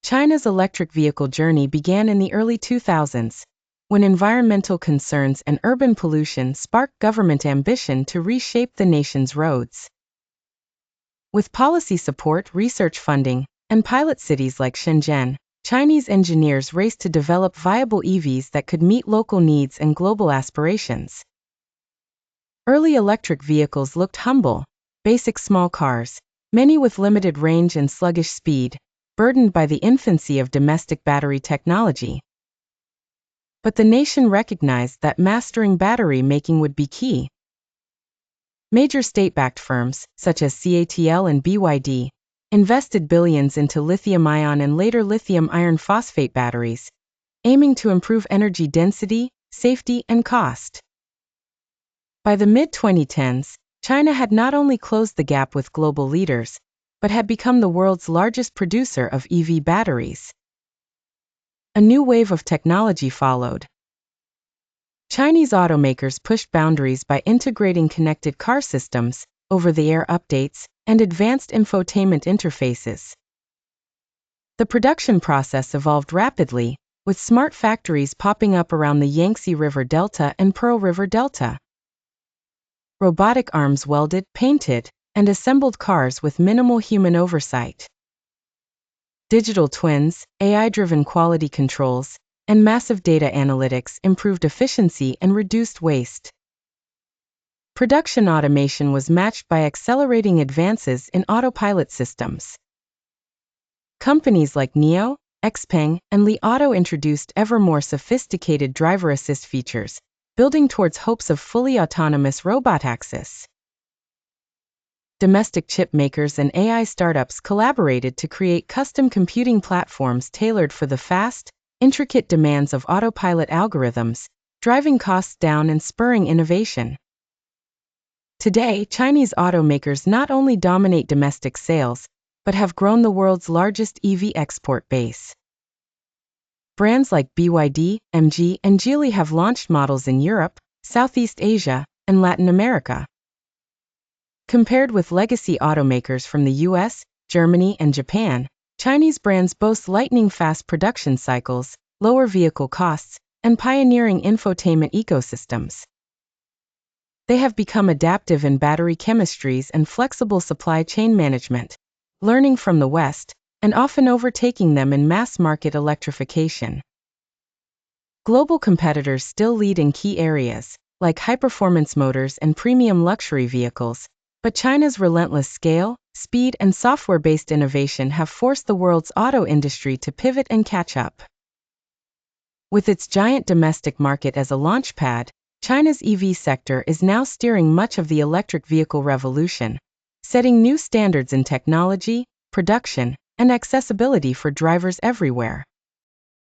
China's electric vehicle journey began in the early 2000s, when environmental concerns and urban pollution sparked government ambition to reshape the nation's roads. With policy support, research funding, and pilot cities like Shenzhen, Chinese engineers raced to develop viable EVs that could meet local needs and global aspirations. Early electric vehicles looked humble, basic small cars, many with limited range and sluggish speed, burdened by the infancy of domestic battery technology. But the nation recognized that mastering battery making would be key. Major state-backed firms, such as CATL and BYD, invested billions into lithium-ion and later lithium iron phosphate batteries, aiming to improve energy density, safety, and cost. By the mid-2010s, China had not only closed the gap with global leaders, but had become the world's largest producer of EV batteries. A new wave of technology followed. Chinese automakers pushed boundaries by integrating connected car systems, over-the-air updates, and advanced infotainment interfaces. The production process evolved rapidly, with smart factories popping up around the Yangtze River Delta and Pearl River Delta. Robotic arms welded, painted, and assembled cars with minimal human oversight. Digital twins, AI-driven quality controls, and massive data analytics improved efficiency and reduced waste. Production automation was matched by accelerating advances in autopilot systems. Companies like NIO, XPeng, and Li Auto introduced ever more sophisticated driver assist features, building towards hopes of fully autonomous robotaxis. Domestic chip makers and AI startups collaborated to create custom computing platforms tailored for the fast, intricate demands of autopilot algorithms, driving costs down and spurring innovation. Today, Chinese automakers not only dominate domestic sales, but have grown the world's largest EV export base. Brands like BYD, MG, and Geely have launched models in Europe, Southeast Asia, and Latin America. Compared with legacy automakers from the US, Germany, and Japan, Chinese brands boast lightning-fast production cycles, lower vehicle costs, and pioneering infotainment ecosystems. They have become adaptive in battery chemistries and flexible supply chain management, learning from the West, and often overtaking them in mass-market electrification. Global competitors still lead in key areas, like high-performance motors and premium luxury vehicles, but China's relentless scale, speed, and software-based innovation have forced the world's auto industry to pivot and catch up. With its giant domestic market as a launchpad, China's EV sector is now steering much of the electric vehicle revolution, setting new standards in technology, production, and accessibility for drivers everywhere.